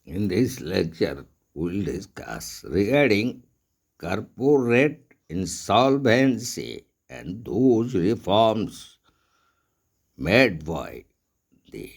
In this lecture, we'll discuss regarding corporate insolvency and those reforms made by the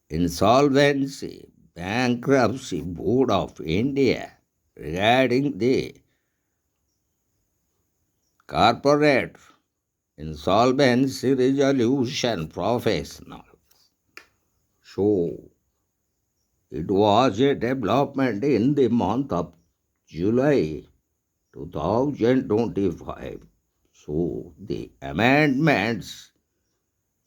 Insolvency Bankruptcy Board of India regarding the corporate insolvency resolution professional. So, it was a development in the month of July 2025. So, the amendments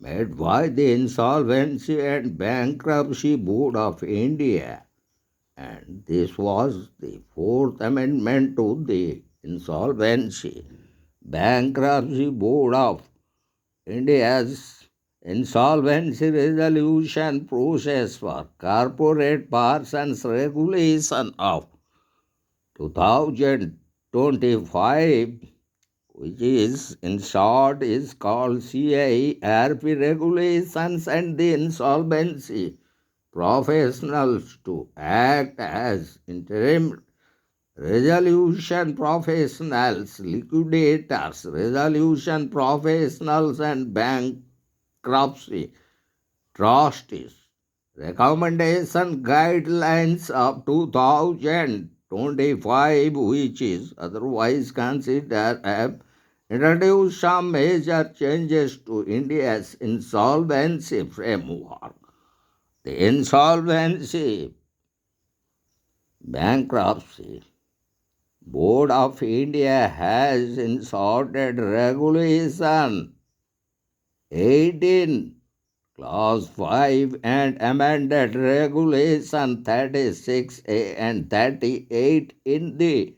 made by the Insolvency and Bankruptcy Board of India, and this was the fourth amendment to the Insolvency Bankruptcy Board of India's insolvency resolution process for corporate persons regulation of 2025, which is in short is called CIRP regulations, and the insolvency professionals to act as interim resolution professionals, liquidators, resolution professionals, and bankruptcy trustees. Recommendation guidelines of 2025, which is otherwise considered, have introduced some major changes to India's insolvency framework. The Insolvency Bankruptcy Board of India has inserted Regulation 18 Clause 5 and amended Regulation 36A and 38 in the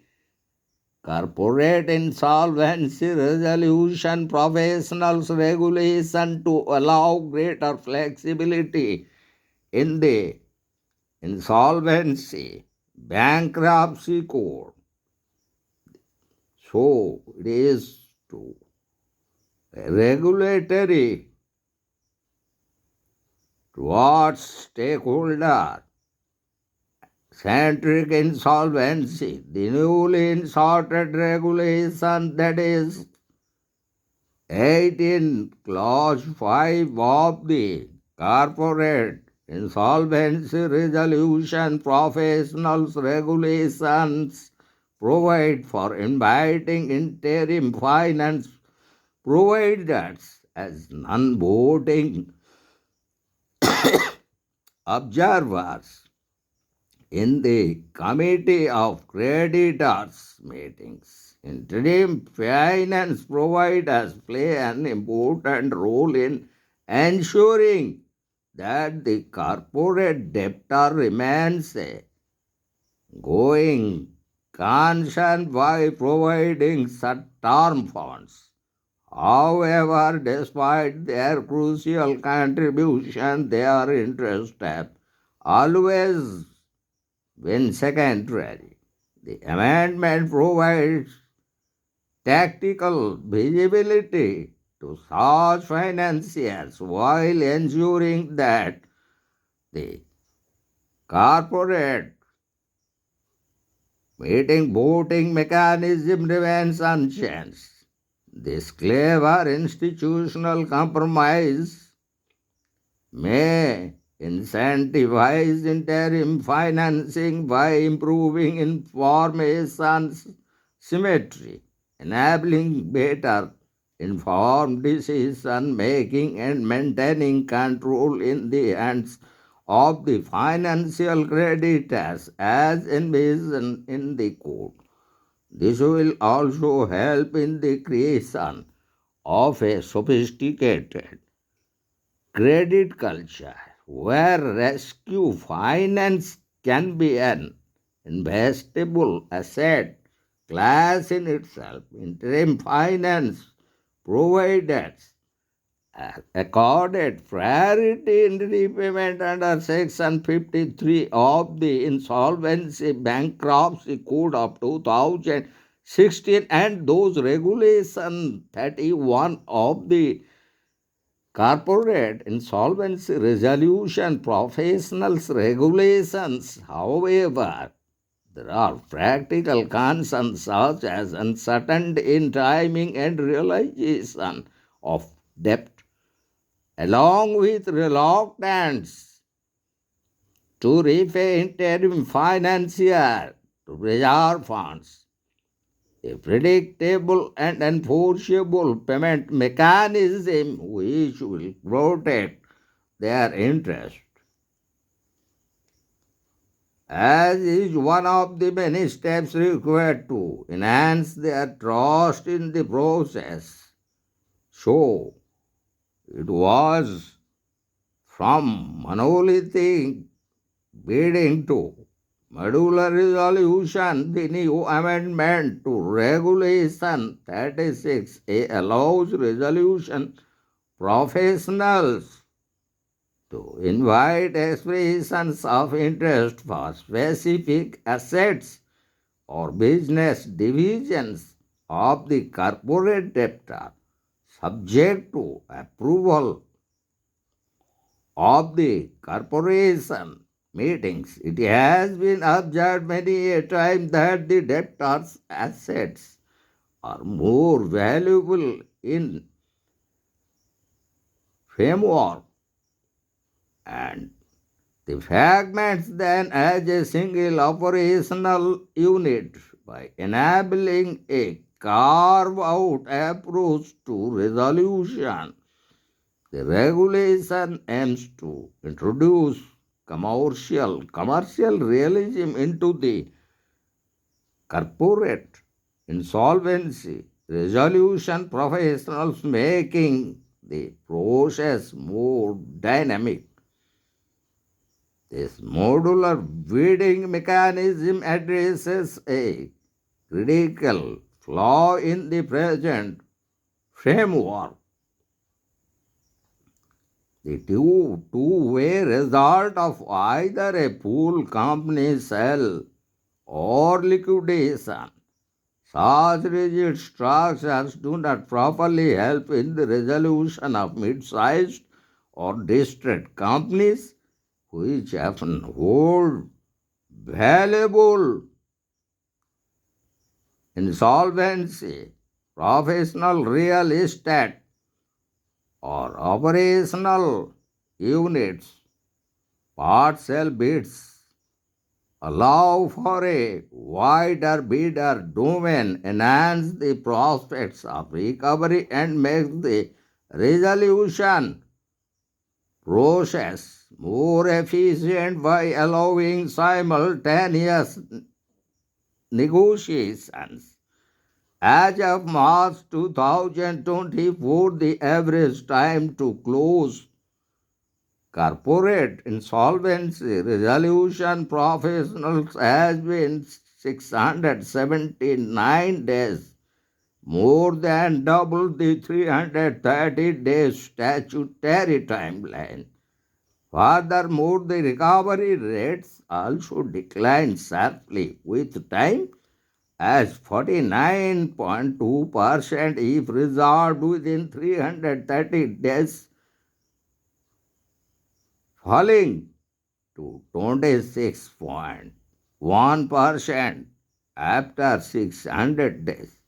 Corporate Insolvency Resolution Professionals Regulation to allow greater flexibility in the Insolvency Bankruptcy Code. So, it is to regulatory towards stakeholder centric insolvency. The newly inserted regulation, that is 18 Clause 5 of the Corporate Insolvency Resolution Professionals Regulations, provide for inviting interim finance providers as non-voting observers in the Committee of Creditors meetings. Interim finance providers play an important role in ensuring that the corporate debtor remains a going concern by providing short-term funds. However, despite their crucial contribution, their interests have always been secondary. The amendment provides tactical visibility to such financiers while ensuring that the corporate meeting voting mechanism remains unchanged. This clever institutional compromise may incentivize interim financing by improving information symmetry, enabling better informed decision making, and maintaining control in the hands of the financial creditors as envisioned in the code. This will also help in the creation of a sophisticated credit culture where rescue finance can be an investable asset class in itself. Interim finance providers accorded priority in repayment under Section 53 of the Insolvency Bankruptcy Code of 2016 and those Regulation 31 of the Corporate insolvency resolution professionals regulations, however, there are practical concerns such as uncertainty in timing and realization of debt, along with reluctance to repay interim financier to reserve funds. A predictable and enforceable payment mechanism which will protect their interest, as is one of the many steps required to enhance their trust in the process. So, it was from monolithic bidding to modular resolution. The new amendment to Regulation 36A allows resolution professionals to invite expressions of interest for specific assets or business divisions of the corporate debtor, subject to approval of the corporation meetings. It has been observed many a time that the debtor's assets are more valuable in framework and the fragments than as a single operational unit. By enabling a carve out approach to resolution, the regulation aims to introduce commercial realism into the corporate insolvency resolution professionals, making the process more dynamic. This modular bidding mechanism addresses a critical flaw in the present framework. The two-way result of either a pool company sale or liquidation. Such rigid structures do not properly help in the resolution of mid-sized or distressed companies, which often hold valuable insolvency, professional real estate, or operational units. Part sale bids allow for a wider bidder domain, enhance the prospects of recovery, and make the resolution process more efficient by allowing simultaneous negotiations. As of March 2024, the average time to close corporate insolvency resolution professionals has been 679 days, more than double the 330 days statutory timeline. Furthermore, the recovery rates also declined sharply with time, as 49.2% if resolved within 330 days, falling to 26.1% after 600 days.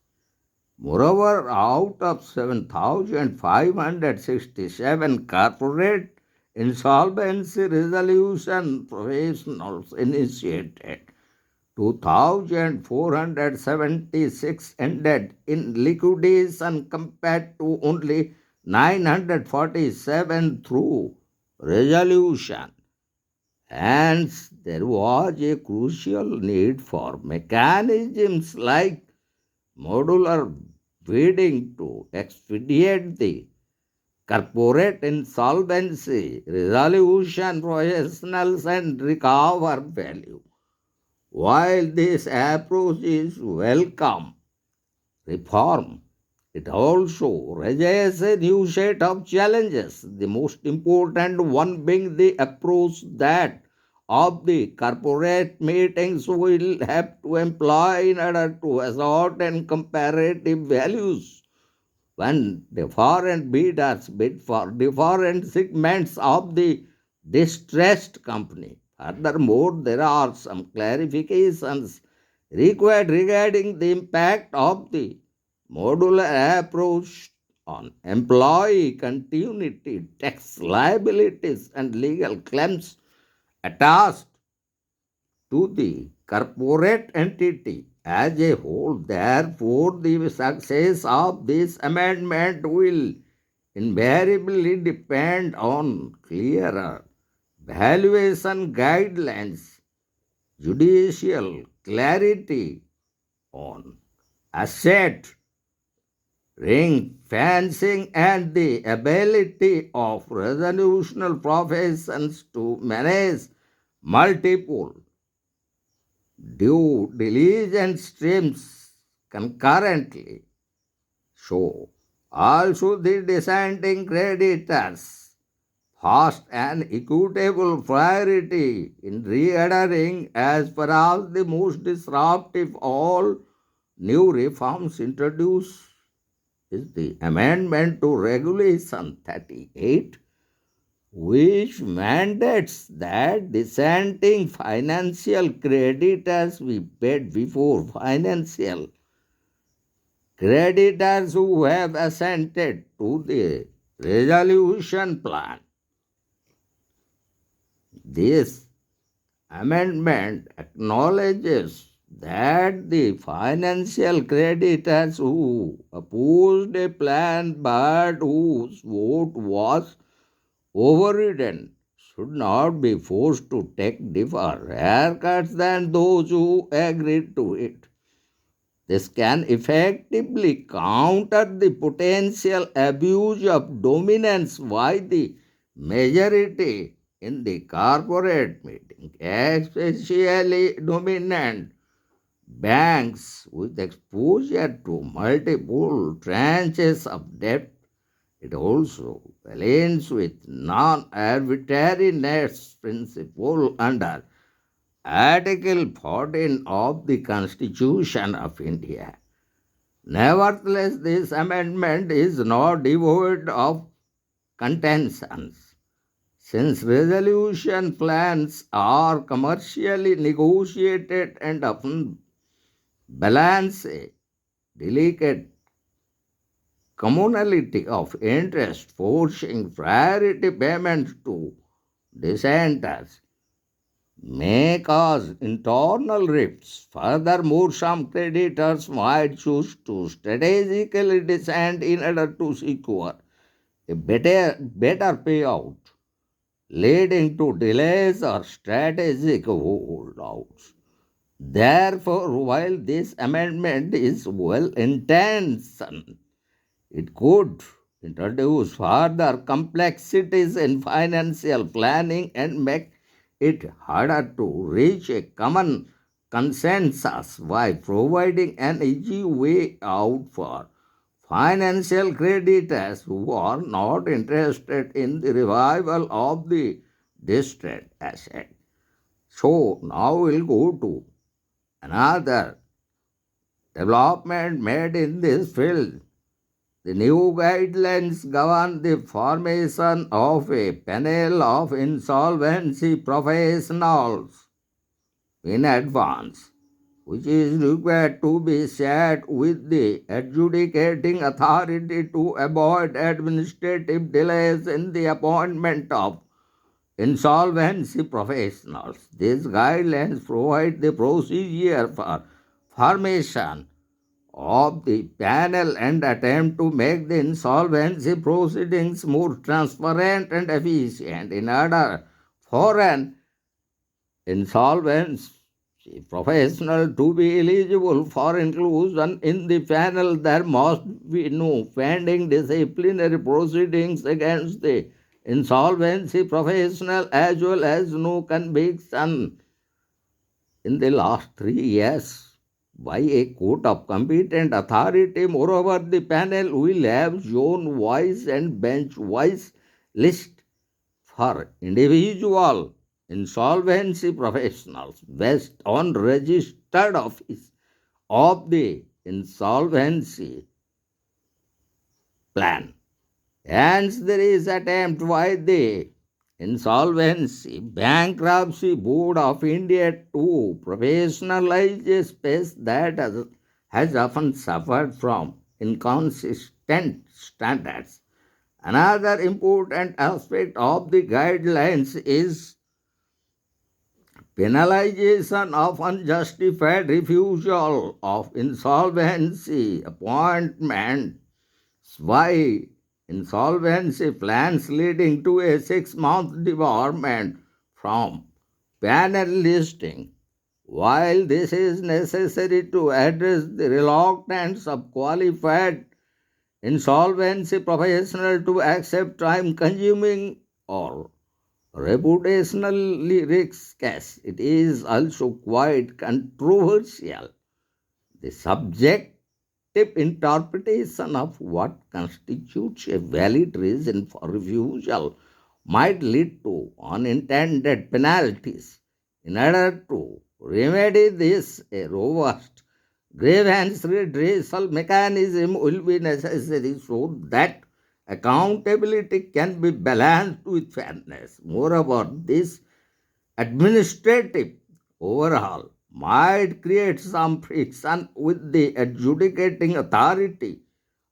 Moreover, out of 7,567 corporate insolvency resolution professionals initiated, 2,476 ended in liquidation compared to only 947 through resolution. Hence, there was a crucial need for mechanisms like modular bidding to expedite the corporate insolvency resolution professionals and recover value. While this approach is welcome reform, it also raises a new set of challenges, the most important one being the approach that of the corporate meetings will have to employ in order to ascertain comparative values when different bidders bid for different segments of the distressed company. Furthermore, there are some clarifications required regarding the impact of the modular approach on employee continuity, tax liabilities, and legal claims attached to the corporate entity as a whole. Therefore, the success of this amendment will invariably depend on clearer valuation guidelines, judicial clarity on asset ring fencing, and the ability of resolutional professions to manage multiple due diligence streams concurrently. So, also the dissenting creditors first and equitable priority in reordering as far as the most disruptive all new reforms introduced is the amendment to Regulation 38, which mandates that dissenting financial creditors be paid before financial creditors who have assented to the resolution plan. This amendment acknowledges that the financial creditors who opposed a plan but whose vote was overridden should not be forced to take differ haircuts than those who agreed to it. This can effectively counter the potential abuse of dominance by the majority in the corporate meeting, especially dominant banks with exposure to multiple tranches of debt. It also aligns with non-arbitrariness principle under Article 14 of the Constitution of India. Nevertheless, this amendment is not devoid of contentions. Since resolution plans are commercially negotiated and often balance a delicate commonality of interest, forcing priority payments to dissenters may cause internal rifts. Furthermore, some creditors might choose to strategically dissent in order to secure a better payout, leading to delays or strategic holdouts. Therefore, while this amendment is well intentioned, it could introduce further complexities in financial planning and make it harder to reach a common consensus by providing an easy way out for financial creditors who are not interested in the revival of the distressed asset. So now we'll go to another development made in this field. The new guidelines govern the formation of a panel of insolvency professionals in advance, which is required to be shared with the adjudicating authority to avoid administrative delays in the appointment of insolvency professionals. These guidelines provide the procedure for formation of the panel and attempt to make the insolvency proceedings more transparent and efficient. In order for an insolvency professional to be eligible for inclusion in the panel, there must be no pending disciplinary proceedings against the insolvency professional as well as no conviction in the last 3 years by a court of competent authority. Moreover, the panel will have zone-wise and bench-wise list for individual insolvency professionals based on registered office of the insolvency plan. Hence, there is attempt by the Insolvency Bankruptcy Board of India to professionalize a space that has often suffered from inconsistent standards. Another important aspect of the guidelines is penalization of unjustified refusal of insolvency appointments by insolvency plans leading to a 6-month debarment from panel listing. While this is necessary to address the reluctance of qualified insolvency professionals to accept time consuming or reputationally risky, it is also quite controversial. The subjective interpretation of what constitutes a valid reason for refusal might lead to unintended penalties. In order to remedy this, a robust grievance redressal mechanism will be necessary so that accountability can be balanced with fairness. Moreover, this administrative overhaul might create some friction with the adjudicating authority,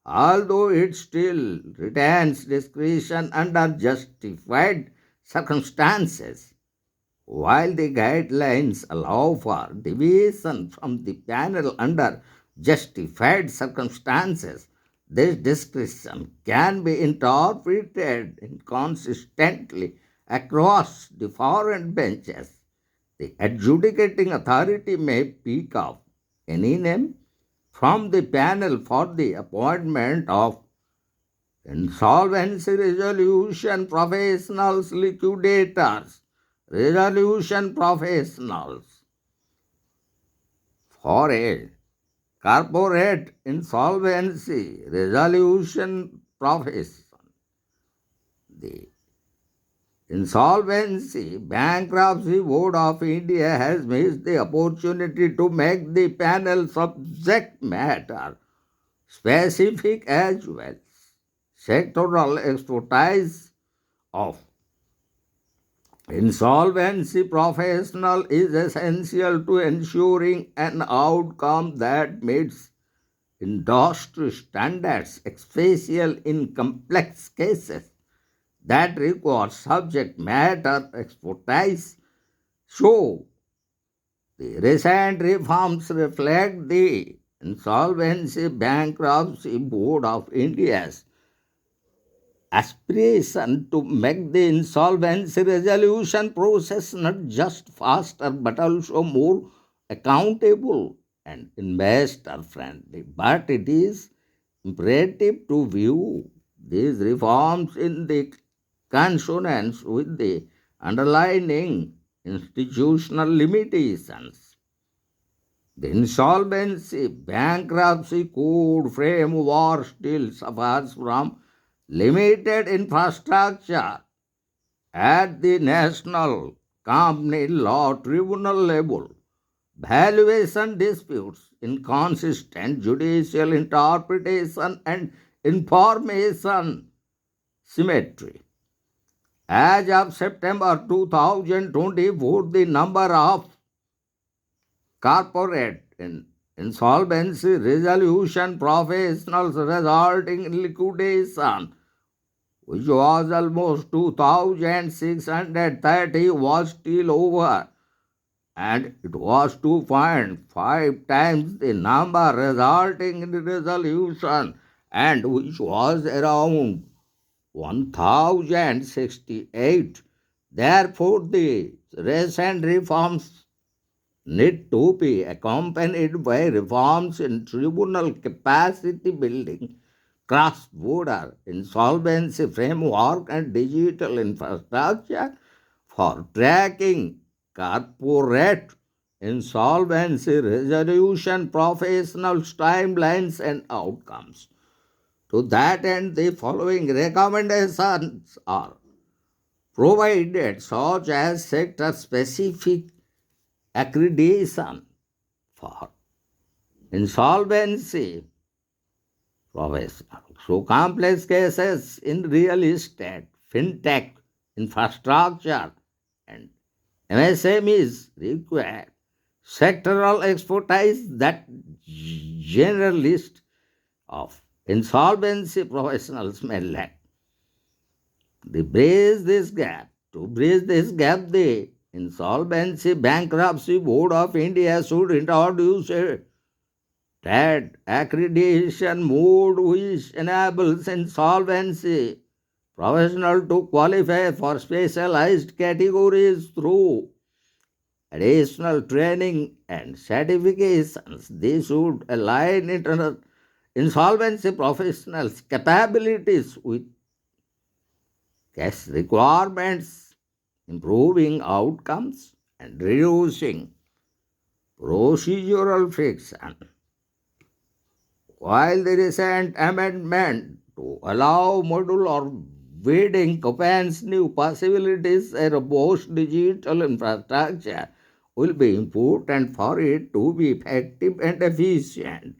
although it still retains discretion under justified circumstances. While the guidelines allow for deviation from the panel under justified circumstances, this discretion can be interpreted inconsistently across different benches. The adjudicating authority may pick up any name from the panel for the appointment of insolvency resolution professionals, liquidators, resolution professionals for a corporate insolvency resolution profession. The Insolvency Bankruptcy Board of India has missed the opportunity to make the panel subject matter specific as well. Sectoral expertise of insolvency professional is essential to ensuring an outcome that meets industry standards, especially in complex cases that require subject matter expertise. So, the recent reforms reflect the Insolvency Bankruptcy Board of India's aspiration to make the insolvency resolution process not just faster but also more accountable and investor friendly. But it is imperative to view these reforms in the consonance with the underlying institutional limitations. The Insolvency Bankruptcy Code framework still suffers from limited infrastructure at the national company law tribunal level. Valuation disputes, inconsistent judicial interpretation, and information symmetry. As of September 2024, the number of corporate insolvency resolution professionals resulting in liquidation, which was almost 2,630, was still over, and it was 2.5 times the number resulting in resolution, and which was around 1068. Therefore, the recent reforms need to be accompanied by reforms in tribunal capacity building, cross border insolvency framework, and digital infrastructure for tracking corporate insolvency resolution professionals' timelines and outcomes. To that end, the following recommendations are provided, such as sector specific accreditation for insolvency professional, So complex cases in real estate, fintech, infrastructure, and MSMEs require sectoral expertise that generalists of insolvency professionals may lack. To bridge this gap, the Insolvency Bankruptcy Board of India should introduce a TED accreditation mode which enables insolvency professionals to qualify for specialized categories through additional training and certifications. This should align insolvency professionals' capabilities with case requirements, improving outcomes, and reducing procedural friction. While the recent amendment to allow modular bidding opens new possibilities, a robust digital infrastructure will be important for it to be effective and efficient.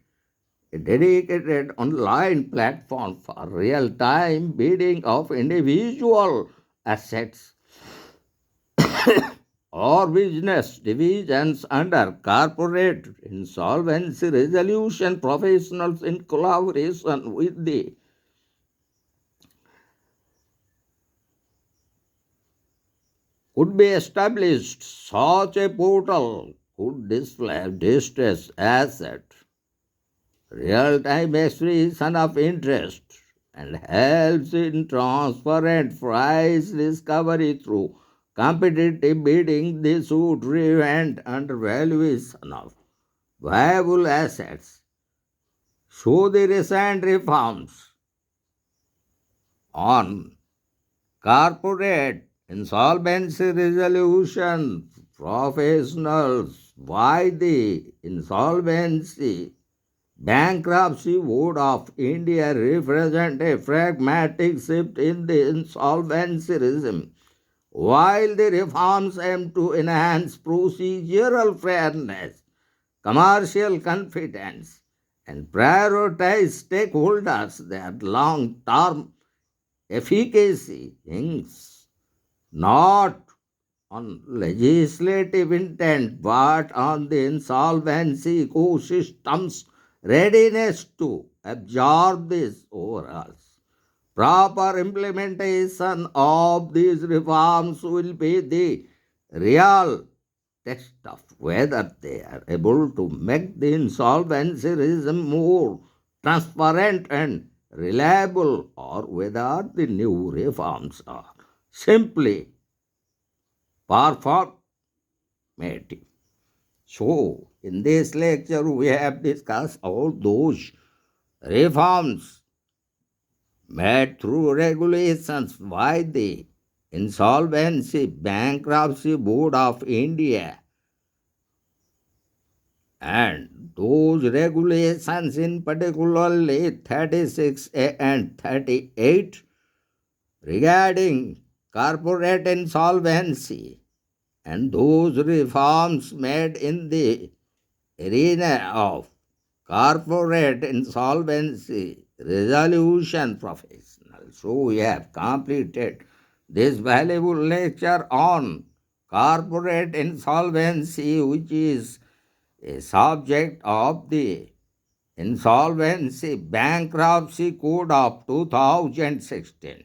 A dedicated online platform for real time bidding of individual assets or business divisions under corporate insolvency resolution professionals in collaboration with the could be established. Such a portal could display distressed asset, real-time expression of interest, and helps in transparent price discovery through competitive bidding. This would prevent undervaluation of viable assets. So the recent reforms on corporate insolvency resolution professionals by the Insolvency Bankruptcy Board of India represent a pragmatic shift in the insolvency regime. While the reforms aim to enhance procedural fairness, commercial confidence, and prioritize stakeholders, their long term efficacy hinges not on legislative intent but on the insolvency ecosystem's readiness to absorb these overhauls. Proper implementation of these reforms will be the real test of whether they are able to make the insolvency regime more transparent and reliable or whether the new reforms are simply performative. So, in this lecture, we have discussed all those reforms made through regulations by the Insolvency Bankruptcy Board of India, and those regulations in particularly 36A and 38 regarding corporate insolvency, and those reforms made in the arena of corporate insolvency resolution professional. So we have completed this valuable lecture on corporate insolvency, which is a subject of the Insolvency Bankruptcy Code of 2016.